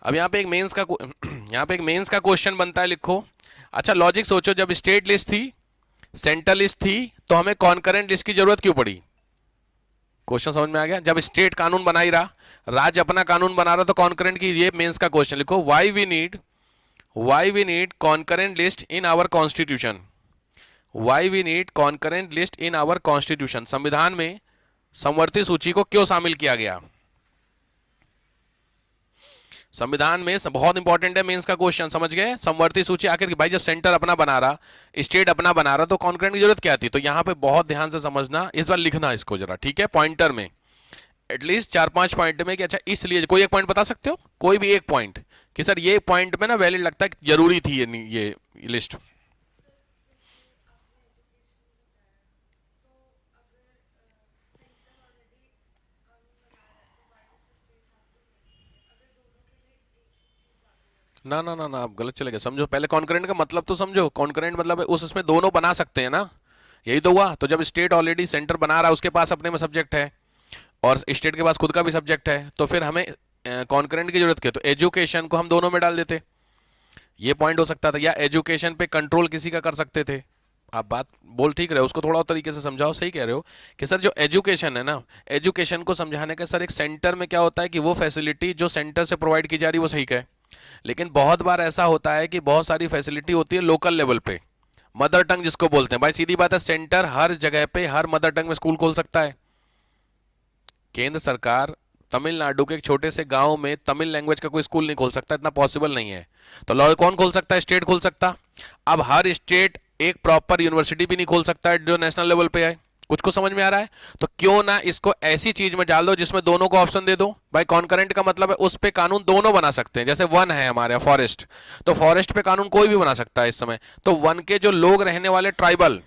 अब यहाँ पे एक मेंस का यहाँ पे एक मेंस का क्वेश्चन बनता है, लिखो। अच्छा लॉजिक सोचो, जब स्टेट लिस्ट थी, सेंट्रल लिस्ट थी, तो हमें कॉन्करेंट लिस्ट की जरूरत क्यों पड़ी? क्वेश्चन समझ में आ गया? जब स्टेट कानून बना ही रहा, राज्य अपना कानून बना रहा, तो कॉन्करेंट की, ये मेंस का क्वेश्चन लिखो, why we need concurrent list in our constitution. Why we need concurrent list in our constitution, संविधान में समवर्ती सूची को क्यों शामिल किया गया? संविधान में बहुत इंपॉर्टेंट है मेंस का क्वेश्चन, समझ गए? समवर्ती सूची आखिर भाई, जब सेंटर अपना बना रहा, स्टेट अपना बना रहा, तो कॉन्करेंट की जरूरत क्या थी? तो यहां पे बहुत ध्यान से समझना, इस बार लिखना इसको जरा, ठीक है, पॉइंटर में, एटलीस्ट 4-5 पॉइंट में कि अच्छा इसलिए, कोई एक पॉइंट बता सकते हो, कोई भी एक पॉइंट कि सर ये पॉइंट में ना वैलिड लगता है कि जरूरी थी ये लिस्ट। ना ना ना ना, आप गलत चले गए, समझो पहले, कॉन्करेंट का मतलब तो समझो। कॉन्करेंट मतलब है उस उसमें दोनों बना सकते हैं ना, यही तो हुआ। तो जब स्टेट ऑलरेडी सेंटर बना रहा है, उसके पास अपने में सब्जेक्ट है, और स्टेट के पास खुद का भी सब्जेक्ट है, तो फिर हमें कॉन्करेंट की जरूरत क्या? तो एजुकेशन को हम दोनों में डाल देते, ये पॉइंट हो सकता था। या एजुकेशन पे कंट्रोल किसी का कर सकते थे। आप बात बोल ठीक रहे हो, उसको थोड़ा और तरीके से समझाओ, सही कह रहे हो कि सर जो एजुकेशन है ना, एजुकेशन को समझाने का सर, एक सेंटर में क्या होता है कि वो फैसिलिटी जो सेंटर से प्रोवाइड की जा रही है वो सही है। लेकिन बहुत बार ऐसा होता है कि बहुत सारी फैसिलिटी होती है लोकल लेवल पे, मदर टंग जिसको बोलते हैं। भाई सीधी बात है, सेंटर हर जगह पे हर मदर टंग में स्कूल खोल सकता है? केंद्र सरकार तमिलनाडु के एक छोटे से गांव में तमिल लैंग्वेज का कोई स्कूल नहीं खोल सकता, इतना पॉसिबल नहीं है। तो लॉ कौन खोल सकता है? स्टेट खोल सकता। अब हर स्टेट एक प्रॉपर यूनिवर्सिटी भी नहीं खोल सकता है जो नेशनल लेवल पे है। कुछ को समझ में आ रहा है? तो क्यों ना इसको ऐसी चीज में डाल दो जिसमें दोनों को ऑप्शन दे दो। भाई कॉन्करेंट का मतलब है उस पे कानून दोनों बना सकते हैं। जैसे वन है हमारे यहाँ फॉरेस्ट, तो फॉरेस्ट पे कानून कोई भी बना सकता है इस समय। तो वन के जो लोग रहने वाले ट्राइबल,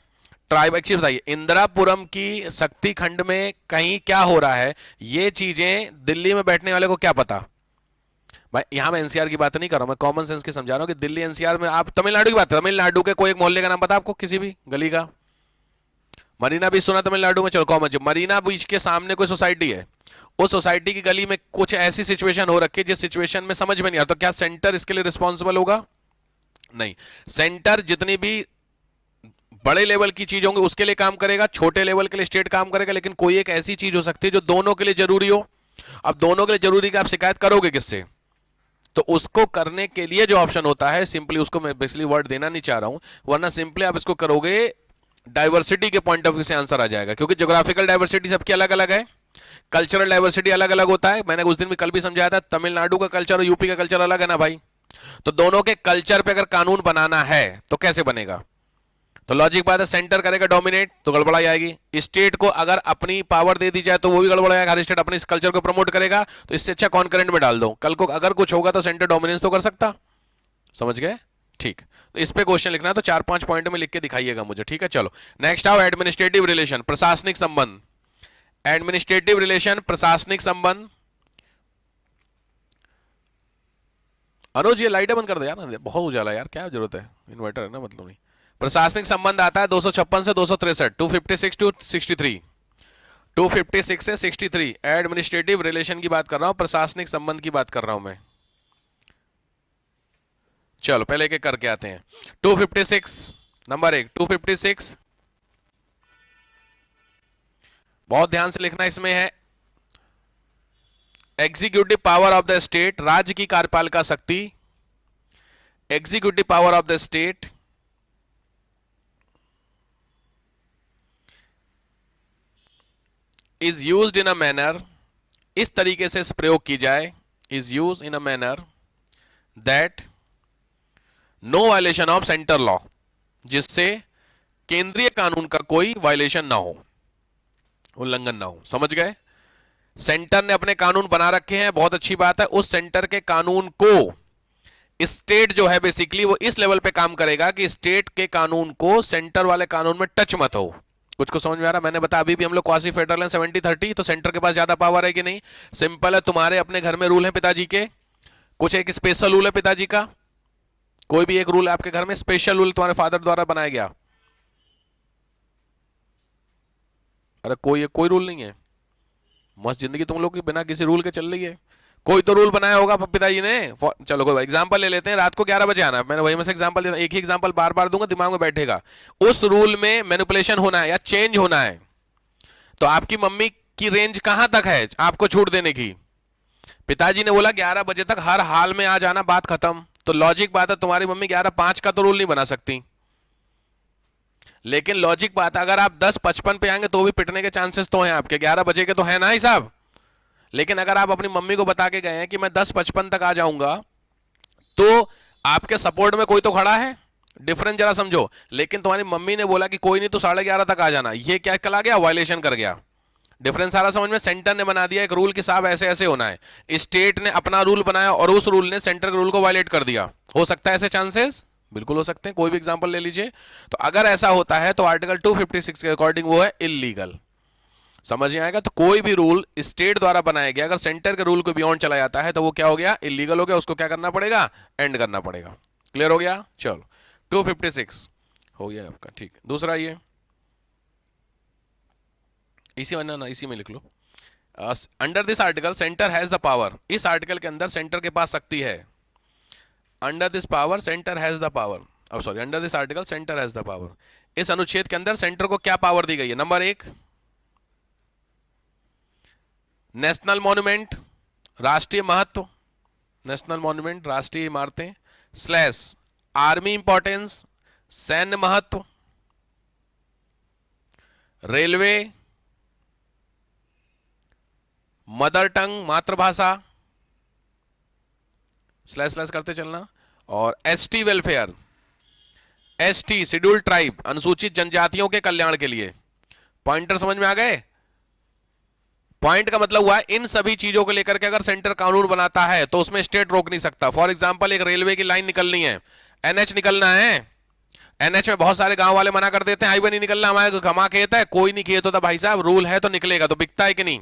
एक चीज बताइए, इंदिरापुरम की शक्ति खंड में कहीं क्या हो रहा है, ये चीजें दिल्ली में बैठने वाले को क्या पता? भाई यहां मैं एनसीआर की बात नहीं कर रहा हूं, मैं कॉमन सेंस की समझा रहा हूं कि दिल्ली एनसीआर में, आप तमिलनाडु की बात है, तमिलनाडु के कोई एक मोहल्ले का नाम पता आपको, किसी भी गली का? मरीना बीच सुना तमिलनाडु में? चलो कॉमन, मरीना बीच के सामने कोई सोसाइटी है, उस सोसाइटी की गली में कुछ ऐसी सिचुएशन हो रखी है जिस सिचुएशन में समझ में नहीं आता, तो क्या सेंटर इसके लिए रिस्पॉन्सिबल होगा? नहीं। सेंटर जितनी भी बड़े लेवल की चीज होंगी उसके लिए काम करेगा, छोटे लेवल के लिए स्टेट काम करेगा, लेकिन कोई एक ऐसी चीज हो सकती है जो दोनों के लिए जरूरी हो। अब दोनों के लिए जरूरी का आप शिकायत करोगे किससे? तो उसको करने के लिए जो ऑप्शन होता है, सिंपली उसको मैं बेसिकली वर्ड देना नहीं चाह रहा हूं, वरना सिंपली आप इसको करोगे डाइवर्सिटी के पॉइंट ऑफ व्यू से आंसर आ जाएगा, क्योंकि ज्योग्राफिकल डाइवर्सिटी सबकी अलग अलग है, कल्चरल डाइवर्सिटी अलग अलग होता है। मैंने उस दिन भी कल भी समझाया था, तमिलनाडु का कल्चर और यूपी का कल्चर अलग है ना भाई। तो दोनों के कल्चर पे अगर कानून बनाना है तो कैसे बनेगा? तो लॉजिक बात है, सेंटर करेगा डोमिनेट तो गड़बड़ाई आएगी, स्टेट को अगर अपनी पावर दे दी जाए तो वो भी गड़बड़ाएगा, हर स्टेट अपने इस कल्चर को प्रमोट करेगा। तो इससे अच्छा कॉन्करेंट में डाल दो, कल को अगर कुछ होगा तो सेंटर डोमिनेंस तो कर सकता। समझ गए? ठीक, तो इस पे क्वेश्चन लिखना है तो 4-5 पॉइंट में लिख के दिखाइएगा मुझे, ठीक है? चलो नेक्स्ट आओ, एडमिनिस्ट्रेटिव रिलेशन, प्रशासनिक संबंध। एडमिनिस्ट्रेटिव रिलेशन, प्रशासनिक संबंध। अनुज ये लाइटें बंद कर दे यार, बहुत उजाला यार, क्या जरूरत है, इन्वर्टर है ना, मतलब नहीं। प्रशासनिक संबंध आता है 256 से 263, 256 टू 63, 256 से 63। एडमिनिस्ट्रेटिव रिलेशन की बात कर रहा हूं, प्रशासनिक संबंध की बात कर रहा हूं मैं। चलो पहले एक एक करके आते हैं। 256 नंबर एक, 256 बहुत ध्यान से लिखना, इसमें है executive power of the state, राज्य की कार्यपालिका शक्ति। Executive power of the state is used in a manner, इस तरीके से प्रयोग की जाए, is used in a manner that no violation of centre law, जिससे केंद्रीय कानून का कोई वायलेशन ना हो, उल्लंघन ना हो। समझ गए? सेंटर ने अपने कानून बना रखे हैं, बहुत अच्छी बात है, उस सेंटर के कानून को स्टेट जो है बेसिकली वो इस लेवल पे काम करेगा कि स्टेट के कानून को सेंटर वाले कानून में टच मत हो। कुछ को समझ में आ रहा? मैंने बताया अभी भी हम लोग क्वासी फेडरल हैं 70-30, तो सेंटर के पास ज्यादा पावर है कि नहीं? सिंपल है, तुम्हारे अपने घर में रूल है पिताजी के, कुछ एक स्पेशल रूल है पिताजी का, कोई भी एक रूल आपके घर में स्पेशल रूल तुम्हारे फादर द्वारा बनाया गया? अरे कोई रूल नहीं है, मस्त जिंदगी तुम लोग की बिना किसी रूल के चल रही है। कोई तो रूल बनाया होगा पिताजी ने। चलो कोई एग्जांपल ले लेते हैं, रात को 11 बजे आना है, मैंने वही में से एग्जांपल दिया, एक ही एग्जांपल बार बार दूंगा, दिमाग में बैठेगा। उस रूल में मैनिपुलेशन होना है या चेंज होना है, तो आपकी मम्मी की रेंज कहां तक है आपको छूट देने की? पिताजी ने बोला 11 बजे तक हर हाल में आ जाना, बात खत्म। तो लॉजिक बात है तुम्हारी मम्मी 11:05 का तो रूल नहीं बना सकती। लेकिन लॉजिक बात है, अगर आप 10:55 पे आएंगे तो भी पिटने के चांसेस तो हैं आपके, 11 बजे के तो है ना ही साहब। लेकिन अगर आप अपनी मम्मी को बता के गए हैं कि मैं 10:55 तक आ जाऊंगा, तो आपके सपोर्ट में कोई तो खड़ा है। डिफरेंस जरा समझो। लेकिन तुम्हारी मम्मी ने बोला कि कोई नहीं, तो 11:30 तक आ जाना, ये क्या कला गया? वायलेशन कर गया। डिफरेंस सारा समझ में? सेंटर ने बना दिया एक रूल कि साहब ऐसे ऐसे होना है, स्टेट ने अपना रूल बनाया और उस रूल ने सेंटर के रूल को वायलेट कर दिया। हो सकता है ऐसे चांसेस? बिल्कुल हो सकते हैं। कोई भी एग्जांपल ले लीजिए। तो अगर ऐसा होता है तो आर्टिकल 256 के अकॉर्डिंग वो है इलीगल। समझ में आएगा? तो कोई भी रूल स्टेट द्वारा बनाया गया अगर सेंटर के रूल को बियॉन्ड चला जाता है तो वो क्या हो गया? इलीगल हो गया। उसको क्या करना पड़ेगा? एंड करना पड़ेगा। क्लियर हो गया? चलो 256 हो गया आपका। ठीक, दूसरा ये इसी ना इसी में लिख लो। Under this article centre has the power. इस आर्टिकल के अंदर सेंटर के पास शक्ति है। Under this power centre has the power, sorry, under this article centre has the power. इस अनुच्छेद के अंदर सेंटर को क्या पावर दी गई है? नंबर 1, नेशनल मॉन्यूमेंट, राष्ट्रीय महत्व, नेशनल मॉन्यूमेंट राष्ट्रीय इमारतें स्लैश आर्मी इंपॉर्टेंस, सैन्य महत्व, रेलवे, मदर टंग मातृभाषा, स्लैश स्लैश करते चलना, और ST welfare, ST scheduled tribe अनुसूचित जनजातियों के कल्याण के लिए। पॉइंटर समझ में आ गए? पॉइंट का मतलब हुआ है इन सभी चीजों को लेकर के अगर सेंटर कानून बनाता है तो उसमें स्टेट रोक नहीं सकता। फॉर एग्जांपल एक रेलवे की लाइन निकलनी है, एनएच निकलना है, एनएच में बहुत सारे गांव वाले मना कर देते हैं हाईवे नहीं निकलना, हमारे घमा खेत है, कोई नहीं खेत होता भाई साहब, रूल है तो निकलेगा, तो बिकता है कि नहीं?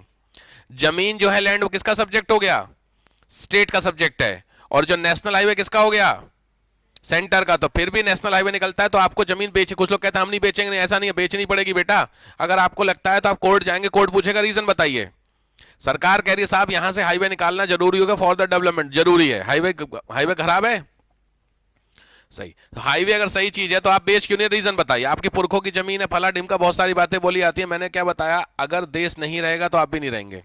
जमीन जो है लैंड वो किसका सब्जेक्ट हो गया? स्टेट का सब्जेक्ट है। और जो नेशनल हाईवे किसका हो गया? सेंटर का। तो फिर भी नेशनल हाईवे निकलता है तो आपको जमीन बेचे, कुछ लोग कहते हैं हम नहीं बेचेंगे, नहीं ऐसा नहीं है, बेचनी पड़ेगी बेटा। अगर आपको लगता है तो आप कोर्ट जाएंगे, कोर्ट पूछेगा रीजन बताइए। सरकार कह रही है साहब यहां से हाईवे निकालना जरूरी होगा फॉर द डेवलपमेंट, जरूरी है। हाईवे खराब है, सही। तो हाईवे अगर सही चीज है तो आप बेच क्यों नहीं? रीजन बताइए। आपके पुरखों की जमीन है, फला ढिमका, बहुत सारी बातें बोली आती है। मैंने क्या बताया? अगर देश नहीं रहेगा तो आप भी नहीं रहेंगे।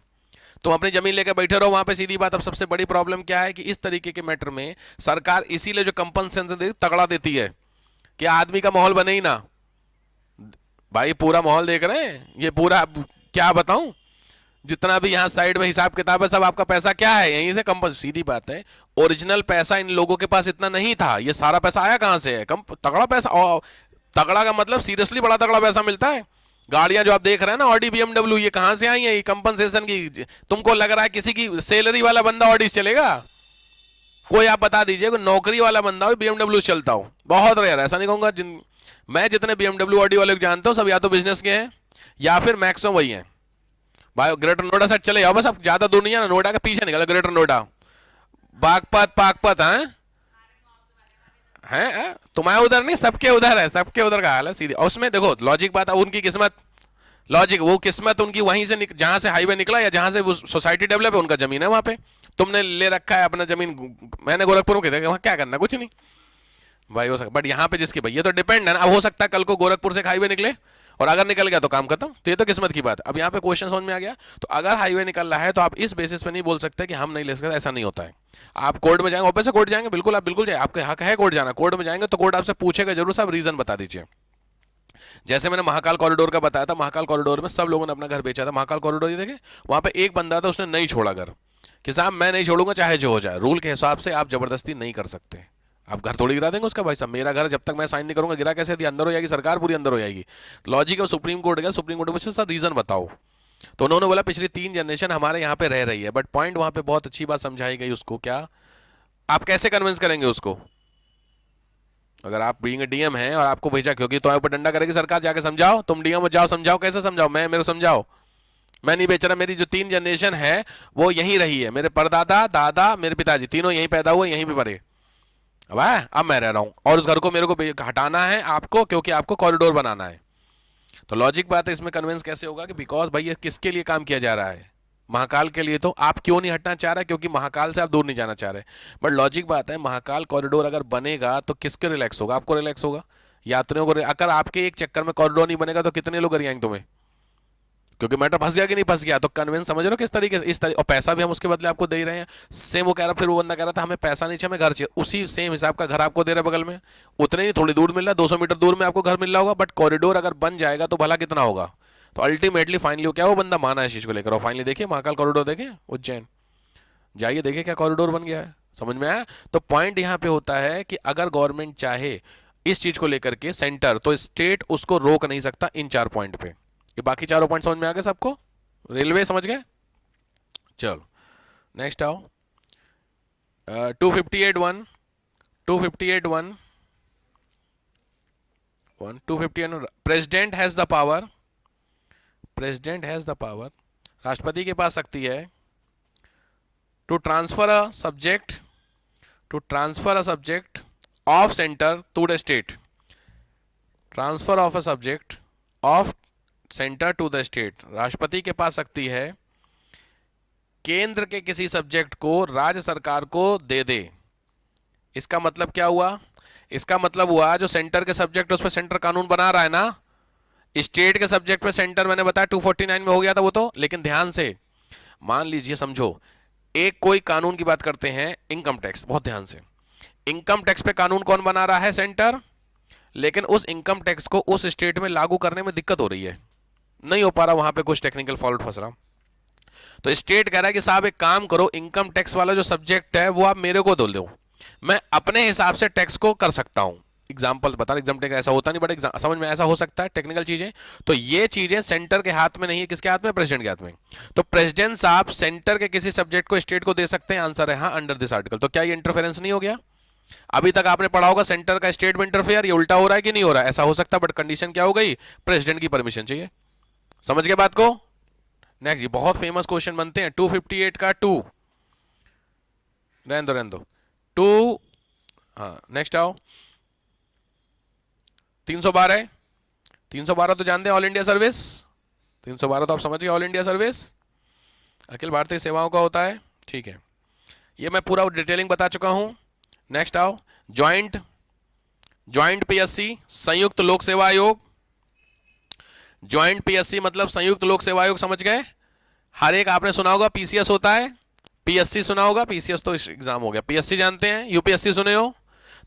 तुम अपनी जमीन लेकर बैठे रहो वहां पे, सीधी बात। अब सबसे बड़ी प्रॉब्लम क्या है कि इस तरीके के मैटर में सरकार इसीलिए जो कंपनसेशन तगड़ा देती है कि आदमी का माहौल बने ही ना। भाई पूरा माहौल देख रहे हैं, ये पूरा क्या बताऊं, जितना भी यहाँ साइड में हिसाब किताब है सब आपका पैसा क्या है? यहीं से कंपन। सीधी बात है, ओरिजिनल पैसा इन लोगों के पास इतना नहीं था, ये सारा पैसा आया कहां से है? तगड़ा पैसा। और तगड़ा का मतलब सीरियसली बड़ा तगड़ा पैसा मिलता है। गाड़ियां जो आप देख रहे हैं ना, ऑडी बीएमडब्ल्यू, ये कहां से आई है? ये कंपनसेशन की। तुमको लग रहा है किसी की सैलरी वाला बंदा ऑडी चलेगा? कोई आप बता दीजिए, कोई नौकरी वाला बंदा हो बीएमडब्ल्यू चलता हो? बहुत रेयर, ऐसा नहीं कहूंगा। मैं जितने बीएमडब्ल्यू ऑडी वाले जानता हूँ सब या तो बिजनेस के हैं या फिर मैक्सिमम वही हैं। भाई ग्रेटर नोएडा साइड चले जाओ, बस अब ज्यादा दूर नहीं है ना, नोएडा के पीछे निकला ग्रेटर नोएडा, बागपत पागपत है तुम्हारे उधर नहीं, सबके उधर है, सबके उधर का हाल है सीधे। और उसमें देखो लॉजिक बात है, उनकी किस्मत, लॉजिक वो किस्मत उनकी वहीं से जहां से हाईवे निकला या जहां से वो सोसाइटी डेवलप है, उनका जमीन है वहां पे। तुमने ले रखा है अपना जमीन। मैंने गोरखपुर में वहां क्या करना, कुछ नहीं भाई हो सकता। बट यहाँ पे जिसकी भाई ये तो डिपेंड है ना। अब हो सकता है कल को गोरखपुर से हाईवे निकले और अगर निकल गया तो काम खत्म। तो ये तो किस्मत की बात है। अब यहाँ पे क्वेश्चन समझ में आ गया। तो अगर हाईवे निकल रहा है तो आप इस बेसिस पे नहीं बोल सकते कि हम नहीं ले सकते, ऐसा नहीं होता है। आप कोर्ट में जाएंगे, ऑफिस से कोर्ट जाएंगे, बिल्कुल आप बिल्कुल जाए, आपके हक है कोर्ट जाना। कोर्ट में जाएंगे तो कोर्ट आपसे पूछेगा जरूर, साहब रीजन बता दीजिए। जैसे मैंने महाकाल कॉरिडोर का बताया था, महाकाल कॉरिडोर में सब लोगों ने अपना घर बेचा था। महाकाल कॉरिडोर ये देखे, वहां पे एक बंदा था उसने नहीं छोड़ा घर, कि साहब मैं नहीं छोड़ूंगा चाहे जो हो जाए। रूल के हिसाब से आप जबरदस्ती नहीं कर सकते। आप घर थोड़ी गिरा देंगे उसका, भाई साहब मेरा घर जब तक मैं साइन नहीं करूंगा, गिरा कैसे दिया? अंदर हो जाएगी सरकार, पूरी अंदर हो जाएगी। लॉजिक है, सुप्रीम कोर्ट गया, सुप्रीम कोर्ट पूछा सर रीजन बताओ, तो उन्होंने बोला पिछली 3 जनरेशन हमारे यहाँ पे रह रही है। बट पॉइंट वहां पे बहुत अच्छी बात समझाई गई उसको, क्या आप कैसे कन्विंस करेंगे उसको? अगर आप बीइंग डीएम हैं और आपको भेजा, क्योंकि तुम्हारे ऊपर डंडा करेगी सरकार, जाके समझाओ। तुम डीएम हो, जाओ समझाओ। कैसे समझाओ? मैं मेरे को समझाओ, मैं नहीं बेच रहा। मेरी जो 3 जनरेशन है वो यहीं रही है, मेरे परदादा, दादा, मेरे पिताजी तीनों यहीं पैदा हुए, यहीं पे पढ़े। अब मैं रह रहा हूं और उस घर को मेरे को हटाना है आपको, क्योंकि आपको कॉरिडोर बनाना है। तो लॉजिक बात है, इसमें कन्विंस कैसे होगा कि बिकॉज भाई ये किसके लिए काम किया जा रहा है? महाकाल के लिए तो आप क्यों नहीं हटना चाह रहे? क्योंकि महाकाल से आप दूर नहीं जाना चाह रहे। बट लॉजिक बात है, महाकाल कॉरिडोर अगर बनेगा तो किसके रिलैक्स होगा? आपको रिलैक्स होगा, यात्रियों को। अगर आपके एक चक्कर में कॉरिडोर नहीं बनेगा तो कितने लोग गरियाएंगे तुम्हें? क्योंकि मैटर फंस गया कि नहीं फंस गया? तो कन्विंस समझ रहे हो किस तरीके से, इस तरीके, और पैसा भी हम उसके बदले आपको दे ही रहे हैं। सेम वो कह रहा, फिर वो बंदा कह रहा था हमें पैसा नहीं चाहिए, हमें घर चाहिए, उसी सेम हिसाब का घर आपको दे रहा है बगल में, उतने ही थोड़ी दूर मिल रहा है, 200 मीटर दूर में आपको घर मिल रहा होगा। बट कॉरिडोर अगर बन जाएगा तो भला कितना होगा? तो अल्टीमेटली फाइनली क्या वो बंदा माना है इस चीज को लेकर। और फाइनली देखिए महाकाल कॉरिडोर, देखे उज्जैन जाइए, देखिए क्या कॉरिडोर बन गया है। समझ में आया? तो पॉइंट यहां पे होता है कि अगर गवर्नमेंट चाहे इस चीज को लेकर के सेंटर, तो स्टेट उसको रोक नहीं सकता इन 4 पॉइंट पे। ये बाकी चारों पॉइंट समझ में आ गए सबको? रेलवे समझ गए? चलो नेक्स्ट आओ। 258(1), 258(1), 258, president has the power, president has the power, राष्ट्रपति के पास शक्ति है, to transfer a subject, to transfer a subject of centre to the state, transfer of a subject of centre to the state. राष्ट्रपति के पास शक्ति है केंद्र के किसी सब्जेक्ट को राज्य सरकार को दे दे। इसका मतलब क्या हुआ? इसका मतलब हुआ जो सेंटर के सब्जेक्ट उस पर सेंटर कानून बना रहा है ना, स्टेट के सब्जेक्ट पे सेंटर, मैंने बताया 249 में हो गया था वो तो। लेकिन ध्यान से मान लीजिए, समझो, एक कोई कानून की बात करते हैं, इनकम टैक्स, बहुत ध्यान से, इनकम टैक्स पे कानून कौन बना रहा है? सेंटर। लेकिन उस इनकम टैक्स को उस स्टेट में लागू करने में दिक्कत हो रही है, नहीं हो पा रहा, वहां पे कुछ टेक्निकल फॉल्ट फंस रहा। तो स्टेट कह रहा है कि साहब एक काम करो, इनकम टैक्स वाला जो सब्जेक्ट है वो आप मेरे को दो, मैं अपने हिसाब से टैक्स को कर सकता हूं। एग्जाम्पल बता रहा, एग्जाम ऐसा होता नहीं, बट समझ में ऐसा हो सकता है टेक्निकल चीजें। तो ये चीजें सेंटर के हाथ में नहीं है, किसके हाथ में? प्रेसिडेंट के हाथ में। तो प्रेसिडेंट साहब सेंटर के किसी सब्जेक्ट को स्टेट को दे सकते हैं? आंसर है हाँ, अंडर दिस आर्टिकल। तो क्या ये इंटरफेरेंस नहीं हो गया? अभी तक आपने पढ़ा होगा सेंटर का स्टेट में इंटरफेयर, ये उल्टा हो रहा है कि नहीं हो रहा है? ऐसा हो सकता है, बट कंडीशन क्या हो गई? प्रेसिडेंट की परमिशन चाहिए। समझ गए बात को? नेक्स्ट, ये बहुत फेमस क्वेश्चन बनते हैं। 258 का 2, रहने दो 2, हाँ नेक्स्ट आओ। 312, 312 तो जानते हैं, ऑल इंडिया सर्विस। 312 तो आप समझ गए, all India service Akhil Bharatiya सेवाओं का होता है, ठीक है। ये मैं पूरा डिटेलिंग बता चुका हूं। नेक्स्ट आओ, ज्वाइंट, ज्वाइंट पीएससी, संयुक्त लोक सेवा आयोग। ज्वाइंट पीएससी मतलब संयुक्त लोक सेवा आयोग, समझ गए? हर एक आपने सुना होगा पीसीएस होता है, पीएससी सुना होगा, पीसीएस तो एग्जाम हो गया, पीएससी जानते हैं, यूपीएससी सुने हो,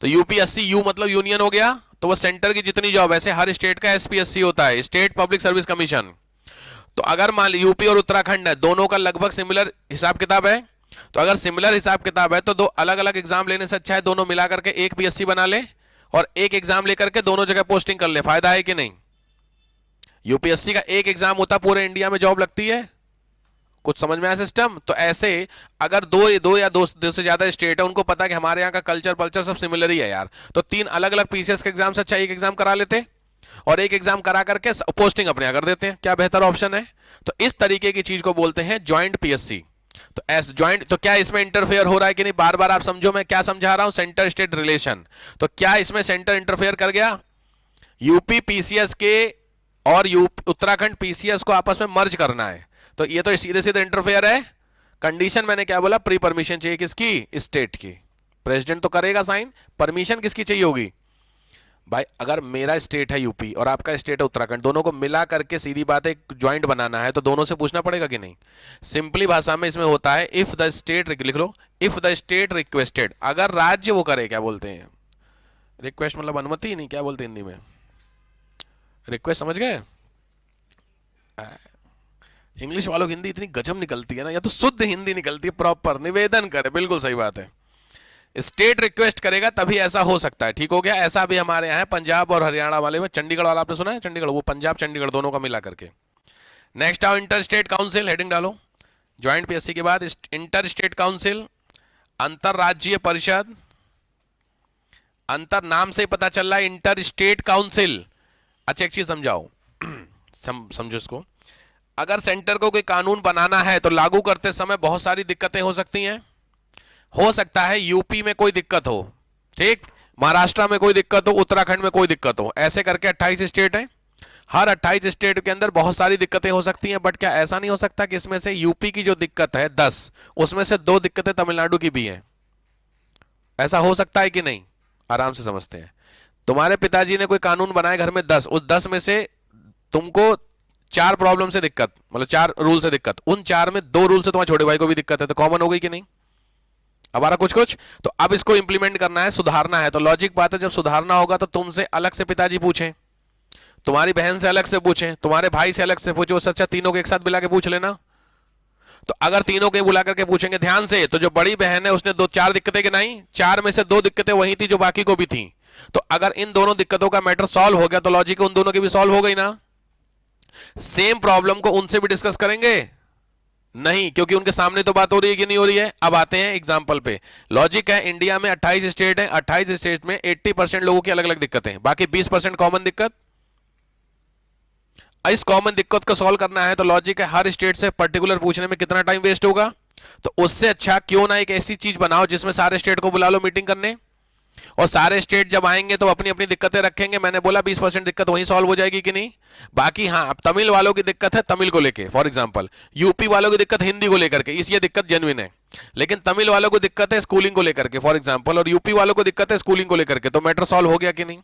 तो यूपीएससी, यू मतलब यूनियन हो गया, तो वो सेंटर की जितनी जॉब, ऐसे हर स्टेट का एसपीएससी होता है, स्टेट पब्लिक सर्विस कमीशन। तो अगर मान ली यूपी और उत्तराखंड है, दोनों का लगभग सिमिलर हिसाब किताब है, तो अगर सिमिलर हिसाब किताब है तो दो अलग अलग एग्जाम लेने से अच्छा है दोनों मिला करके एक पीएससी बना ले और एक एग्जाम लेकर के दोनों जगह पोस्टिंग कर ले। फायदा है कि नहीं? यूपीएससी का एक एग्जाम होता, पूरे इंडिया में जॉब लगती है। कुछ समझ में आया सिस्टम? तो ऐसे अगर दो या दो से ज्यादा स्टेट है, उनको पता है कि हमारे यहाँ का कल्चर सब सिमिलर ही है यार, तो 3 अलग अलग पीसीएस के एग्जाम से अच्छा एक एग्जाम करा लेते और एक एग्जाम करा करके पोस्टिंग अपने यहाँ कर देते हैं। क्या बेहतर ऑप्शन है? तो इस तरीके की चीज को बोलते हैं ज्वाइंट पीएससी। तो एस ज्वाइंट, तो क्या इसमें इंटरफेयर हो रहा है कि नहीं? बार बार आप समझो मैं क्या समझा रहा हूं, सेंटर स्टेट रिलेशन। तो क्या इसमें सेंटर इंटरफेयर कर गया? यूपी पीसीएस के और उत्तराखंड पीसीएस को आपस में मर्ज करना है, तो ये तो सीधे सीधे इंटरफेयर है। कंडीशन मैंने क्या बोला? प्री परमिशन चाहिए, किसकी? स्टेट की। प्रेसिडेंट तो करेगा साइन, परमिशन किसकी चाहिए होगी? भाई अगर मेरा स्टेट है यूपी और आपका स्टेट है उत्तराखंड, दोनों को मिला करके सीधी बात है ज्वाइंट बनाना है, तो दोनों से पूछना पड़ेगा कि नहीं? सिंपली भाषा में इसमें होता है इफ द स्टेट, लिख लो, इफ द स्टेट रिक्वेस्टेड, अगर राज्य वो करे, क्या बोलते हैं रिक्वेस्ट, मतलब अनुमति नहीं, क्या बोलते हैं हिंदी में? रिक्वेस्ट, समझ गए? इंग्लिश वालों की हिंदी इतनी गजब निकलती है ना, या तो शुद्ध हिंदी निकलती है, प्रॉपर निवेदन करे, बिल्कुल सही बात है। स्टेट रिक्वेस्ट करेगा तभी ऐसा हो सकता है, ठीक हो गया? ऐसा भी हमारे यहाँ है पंजाब और हरियाणा वाले में, चंडीगढ़ वाला आपने सुना है? चंडीगढ़, वो पंजाब चंडीगढ़ दोनों का मिला करके। नेक्स्ट आओ, इंटर स्टेट काउंसिल, हेडिंग डालो। ज्वाइंट पीएससी के बाद इंटर स्टेट काउंसिल, अंतरराज्यीय परिषद। अंतर नाम से पता चल रहा है, इंटर स्टेट काउंसिल। अच्छा एक चीज समझाओ, समझो इसको, अगर सेंटर को कोई कानून बनाना है तो लागू करते समय बहुत सारी दिक्कतें हो सकती हैं। हो सकता है यूपी में कोई दिक्कत हो, ठीक, महाराष्ट्र में कोई दिक्कत हो, उत्तराखंड में कोई दिक्कत हो, ऐसे करके 28 स्टेट हैं। हर 28 स्टेट के अंदर बहुत सारी दिक्कतें हो सकती हैं, बट क्या ऐसा नहीं हो सकता कि इसमें से यूपी की जो दिक्कत है 10, उसमें से 2 दिक्कतें तमिलनाडु की भी हैं? ऐसा हो सकता है कि नहीं? आराम से समझते हैं। तुम्हारे पिताजी ने कोई कानून बनाए घर में 10, उस 10 में से तुमको 4 प्रॉब्लम से दिक्कत, मतलब 4 रूल से दिक्कत, उन 4 में 2 रूल से तुम्हारे छोटे भाई को भी दिक्कत है, तो कॉमन हो गई कि नहीं? अब आ रहा कुछ कुछ? तो अब इसको इंप्लीमेंट करना है, सुधारना है, तो लॉजिक बात है, जब सुधारना होगा तो तुमसे अलग से पिताजी पूछें, तुम्हारी बहन से अलग से पूछें, तुम्हारे भाई से अलग से पूछो, उससे अच्छा तीनों को एक साथ बुला के पूछ लेना। तो अगर तीनों को बुला करके पूछेंगे ध्यान से, तो जो बड़ी बहन है उसने 4 दिक्कतें गिनाई, 4 में से 2 दिक्कतें वही थी जो बाकी को भी थी। तो अगर इन दोनों दिक्कतों का मैटर सॉल्व हो गया तो लॉजिक उन दोनों की भी सॉल्व हो गई ना। सेम प्रॉब्लम को उनसे भी डिस्कस करेंगे? नहीं, क्योंकि उनके सामने तो बात हो रही है कि नहीं हो रही है। अब आते हैं एग्जांपल पे। लॉजिक है, इंडिया में 28 स्टेट है, 28 स्टेट में 80% लोगों की अलग अलग दिक्कतें हैं, बाकी 20% कॉमन दिक्कत। इस कॉमन दिक्कत को सॉल्व करना है तो लॉजिक है, हर स्टेट से पर्टिकुलर पूछने में कितना टाइम वेस्ट होगा, तो उससे अच्छा क्यों ना एक ऐसी चीज बनाओ जिसमें सारे स्टेट को बुला लो मीटिंग करने, और सारे स्टेट जब आएंगे तो अपनी अपनी दिक्कतें रखेंगे। मैंने बोला 20% दिक्कत वहीं सॉल्व हो जाएगी कि नहीं? बाकी हाँ, अब तमिल वालों की दिक्कत है तमिल को लेके, फॉर एग्जांपल यूपी वालों की दिक्कत हिंदी को लेकर के, इस ये दिक्कत जेन्युइन है, लेकिन तमिल वालों को दिक्कत है स्कूलिंग को लेकर के फॉर एग्जांपल, और यूपी वालों को दिक्कत है स्कूलिंग को लेकर के, तो मैटर सॉल्व हो गया कि नहीं?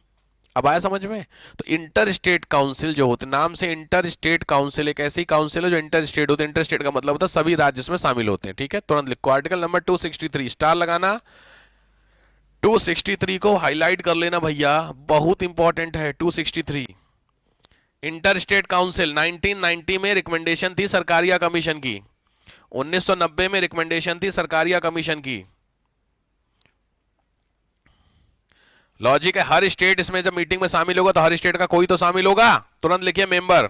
अब आया समझ में? तो इंटर स्टेट काउंसिल जो होते, नाम से इंटर स्टेट काउंसिल एक ऐसी काउंसिल है जो इंटर स्टेट होते हैं। इंटर स्टेट का मतलब होता है सभी राज्य इसमें शामिल होते हैं। ठीक है, तुरंत लिखो आर्टिकल नंबर 263, स्टार लगाना, 263 को हाईलाइट कर लेना भैया, बहुत इंपॉर्टेंट है 263। इंटर स्टेट काउंसिल 1990 में रिकमेंडेशन थी सरकारिया कमीशन की, 1990 में रिकमेंडेशन थी सरकारिया कमीशन की। लॉजिक है, हर स्टेट इसमें जब मीटिंग में शामिल होगा तो हर स्टेट का कोई तो शामिल होगा। तुरंत लिखिए मेंबर।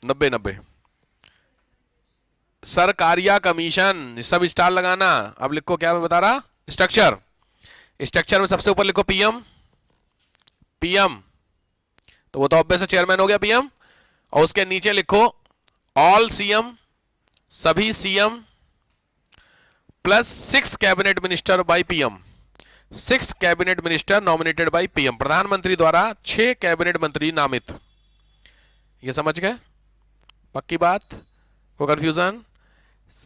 90 सरकारिया कमीशन, सब स्टार लगाना। अब लिखो, क्या मैं बता रहा, स्ट्रक्चर। स्ट्रक्चर में सबसे ऊपर लिखो पीएम। पीएम तो वो तो ऑब्वियस है, चेयरमैन हो गया पीएम, और उसके नीचे लिखो ऑल सीएम, सभी CM plus 6 cabinet minister by PM. 6 cabinet minister nominated by PM, प्रधानमंत्री द्वारा 6 कैबिनेट मंत्री नामित। ये समझ गए? पक्की बात? वो कंफ्यूजन?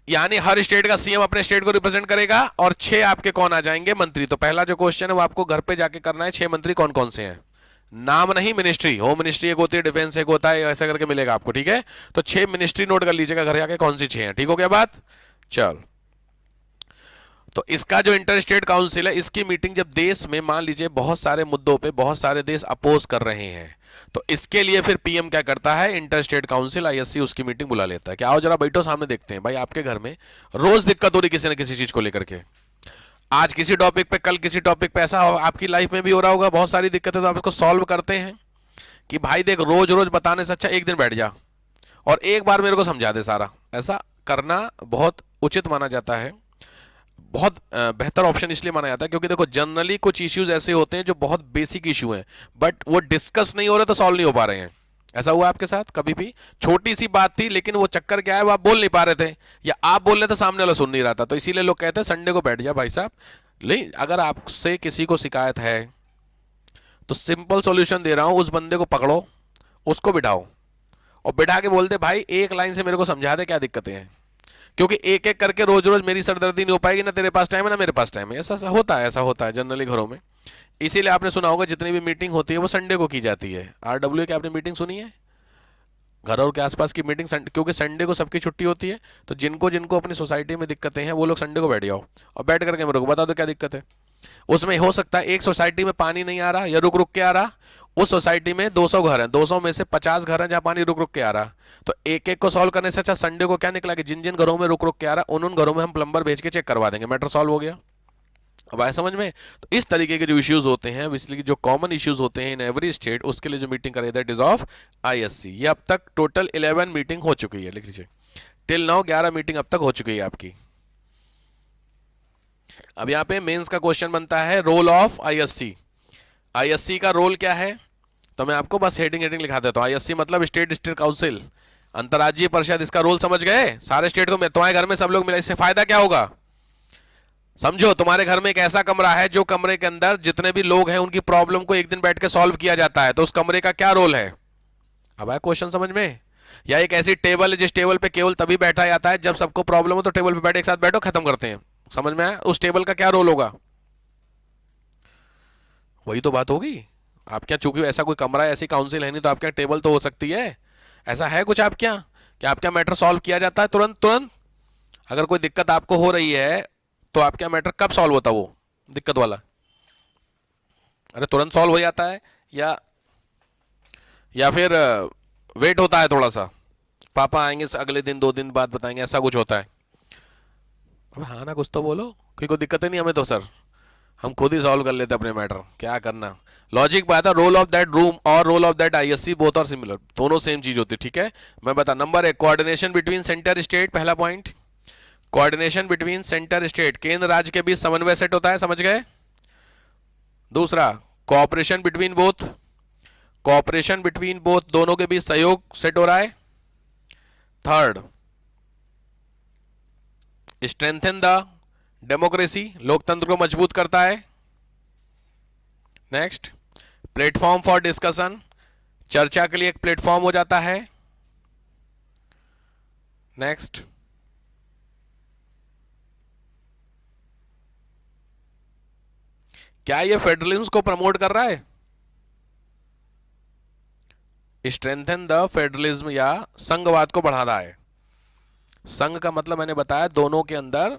यानी हर स्टेट का सीएम अपने स्टेट को रिप्रेजेंट करेगा और 6 आपके कौन आ जाएंगे, मंत्री। तो पहला जो क्वेश्चन है वो आपको घर पे जाके करना है, 6 मंत्री कौन कौन से हैं, नाम नहीं, मिनिस्ट्री। होम मिनिस्ट्री एक होती है, डिफेंस एक होता है, ऐसा करके मिलेगा आपको। ठीक है, तो 6 मिनिस्ट्री नोट कर लीजिएगा घर जाके कौन सी 6 हैं। ठीक हो गया बात? चल, तो इसका जो इंटर स्टेट काउंसिल है, इसकी मीटिंग जब देश में मान लीजिए बहुत सारे मुद्दों पे बहुत सारे देश अपोज कर रहे हैं, तो इसके लिए फिर पीएम क्या करता है, इंटर स्टेट काउंसिल आईएससी उसकी मीटिंग बुला लेता है कि आओ जरा बैठो, सामने देखते हैं भाई आपके घर में रोज दिक्कत हो रही किसी न किसी चीज को लेकर के, आज किसी टॉपिक पे, कल किसी टॉपिक पे, ऐसा आपकी लाइफ में भी हो रहा होगा, बहुत सारी दिक्कतें, तो आप इसको सॉल्व करते हैं कि भाई देख रोज रोज बताने से अच्छा एक दिन बैठ जा और एक बार मेरे को समझा दे सारा। ऐसा करना बहुत उचित माना जाता है, बहुत बेहतर ऑप्शन इसलिए माना जाता है क्योंकि देखो जनरली कुछ इश्यूज ऐसे होते हैं जो बहुत बेसिक इशू हैं, बट वो डिस्कस नहीं हो रहे तो सॉल्व नहीं हो पा रहे हैं। ऐसा हुआ आपके साथ कभी भी? छोटी सी बात थी लेकिन वो चक्कर क्या है, वो आप बोल नहीं पा रहे थे, या आप बोल रहे थे सामने वाला सुन नहीं रहा था, तो इसीलिए लोग कहते हैं संडे को बैठ जा भाई साहब। नहीं, अगर आपसे किसी को शिकायत है तो सिंपल सॉल्यूशन दे रहा हूं, उस बंदे को पकड़ो, उसको बिठाओ और बिठा के बोलते भाई एक लाइन से मेरे को समझा दे क्या दिक्कतें हैं, क्योंकि एक एक करके रोज रोज मेरी सरदर्दी नहीं हो पाएगी, ना तेरे पास टाइम है ना मेरे पास टाइम है। ऐसा होता है जनरली घरों में। इसीलिए आपने सुना होगा जितनी भी मीटिंग होती है वो संडे को की जाती है। आरडब्ल्यू की आपने मीटिंग सुनी है? घर और के आसपास की मीटिंग क्योंकि संडे को सबकी छुट्टी होती है, तो जिनको जिनको अपनी सोसाइटी में दिक्कतें हैं वो लोग संडे को बैठ जाओ और बैठ करके मेरे को बता दो क्या दिक्कत है। उसमें हो सकता है एक सोसाइटी में पानी नहीं आ रहा या रुक रुक के आ रहा, उस सोसाइटी में 200 घर हैं, 200 में से 50 घर हैं जहां पानी रुक रुक के आ रहा, तो एक एक को सॉल्व करने से अच्छा संडे को क्या निकला कि जिन जिन घरों में रुक रुक के आ रहा उन घरों में हम प्लम्बर भेज के चेक करवा देंगे, मैटर सॉल्व हो गया। अब आया समझ में? तो इस तरीके के जो इश्यूज होते हैं, इसलिए जो कॉमन इश्यूज होते हैं इन एवरी स्टेट, उसके लिए जो मीटिंग करे दैट इज ऑफ आईएससी। ये अब तक टोटल 11 मीटिंग हो चुकी है, लिख लीजिए टिल नाउ 11 मीटिंग अब तक हो चुकी है आपकी। अब यहाँ पे मेंस का क्वेश्चन बनता है रोल ऑफ आईएससी। आईएससी का रोल क्या है, तो मैं आपको बस हेडिंग लिखा देता हूँ। आईएससी मतलब स्टेट डिस्ट्रिक्ट काउंसिल, अंतर्राज्यीय परिषद। इसका रोल समझ गए? सारे स्टेट को तुम्हारे घर में सब लोग मिला, इससे फायदा क्या होगा? समझो तुम्हारे घर में एक ऐसा कमरा है जो कमरे के अंदर जितने भी लोग हैं उनकी प्रॉब्लम को एक दिन बैठ के सॉल्व किया जाता है, तो उस कमरे का क्या रोल है? अब आया क्वेश्चन समझ में? या एक ऐसी टेबल है जिस टेबल पे केवल तभी बैठा जाता है जब सबको प्रॉब्लम हो, तो टेबल पे बैठे एक साथ बैठो खत्म करते हैं। समझ में आया? उस टेबल का क्या रोल होगा? वही तो बात होगी। आप क्या, चूंकि ऐसा कोई कमरा है, ऐसी काउंसिल है नहीं, तो आपके टेबल तो हो सकती है। ऐसा है कुछ आप क्या कि आपका मैटर सॉल्व किया जाता है तुरंत तुरंत? अगर कोई दिक्कत आपको हो रही है तो आपका मैटर कब सॉल्व होता है वो दिक्कत वाला? अरे तुरंत सॉल्व हो जाता है, या फिर वेट होता है थोड़ा सा, पापा आएंगे अगले दिन 2 दिन बाद बताएंगे, ऐसा कुछ होता है? अब हाँ ना, कुछ तो बोलो। कोई दिक्कत ही नहीं हमें तो सर, हम खुद ही सॉल्व कर लेते अपने मैटर, क्या करना। लॉजिक बात है, रोल ऑफ दैट रूम और role of that ISC both are similar, दोनों सेम चीज होती है। ठीक है, मैं बता। Number 1, coordination between centre state, पहला point. Coordination between centre state, केंद्र राज्य के बीच समन्वय सेट होता है, समझ गए? दूसरा, cooperation between both, cooperation between both, दोनों के बीच सहयोग सेट हो रहा है। थर्ड, स्ट्रेंथन द डेमोक्रेसी, लोकतंत्र को मजबूत करता है। नेक्स्ट, प्लेटफॉर्म फॉर डिस्कशन, चर्चा के लिए एक प्लेटफॉर्म हो जाता है। नेक्स्ट, क्या ये फेडरलिज्म को प्रमोट कर रहा है? स्ट्रेंथन द फेडरलिज्म या संघवाद को बढ़ा रहा है। संघ का मतलब मैंने बताया दोनों के अंदर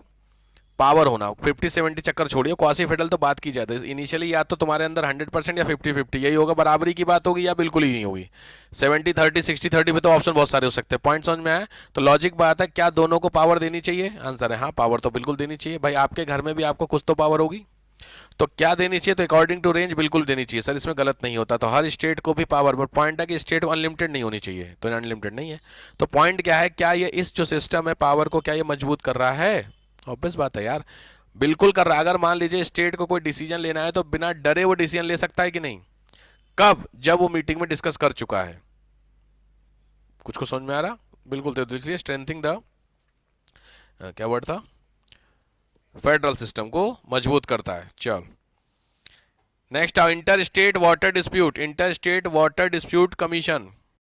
पावर होना। 50-70 चक्कर छोड़िए, क्वासी फेडरल तो बात की जाती है इनिशियली, या तो तुम्हारे अंदर 100% या 50-50 यही होगा, बराबरी की बात होगी या बिल्कुल ही नहीं होगी। 70-30, 60-30 पे तो ऑप्शन बहुत सारे हो सकते हैं। पॉइंट समझ में आया? तो लॉजिक बात है, क्या दोनों को पावर देनी चाहिए? आंसर है हाँ, पावर तो बिल्कुल देनी चाहिए। भाई आपके घर में भी आपको कुछ तो पावर होगी, तो क्या देनी चाहिए? तो अकॉर्डिंग टू रेंज बिल्कुल देनी चाहिए सर, इसमें गलत नहीं होता। तो हर स्टेट को भी पावर, बट पॉइंट है कि स्टेट अनलिमिटेड नहीं होनी चाहिए, तो अनलिमिटेड नहीं है। तो पॉइंट क्या है, क्या ये इस जो सिस्टम है पावर को, क्या ये मजबूत कर रहा है? ऑब्वियस बात है यार, बिल्कुल कर रहा है। अगर मान लीजिए स्टेट को कोई डिसीजन लेना है तो बिना डरे वो डिसीजन ले सकता है कि नहीं? कब? जब वो मीटिंग में डिस्कस कर चुका है। कुछ को समझ में आ रहा? बिल्कुल। तो इसलिए स्ट्रेंथिंग द, क्या वर्ड था, फेडरल सिस्टम को मजबूत करता है। चल नेक्स्ट आओ, inter state water dispute, inter state water dispute commission.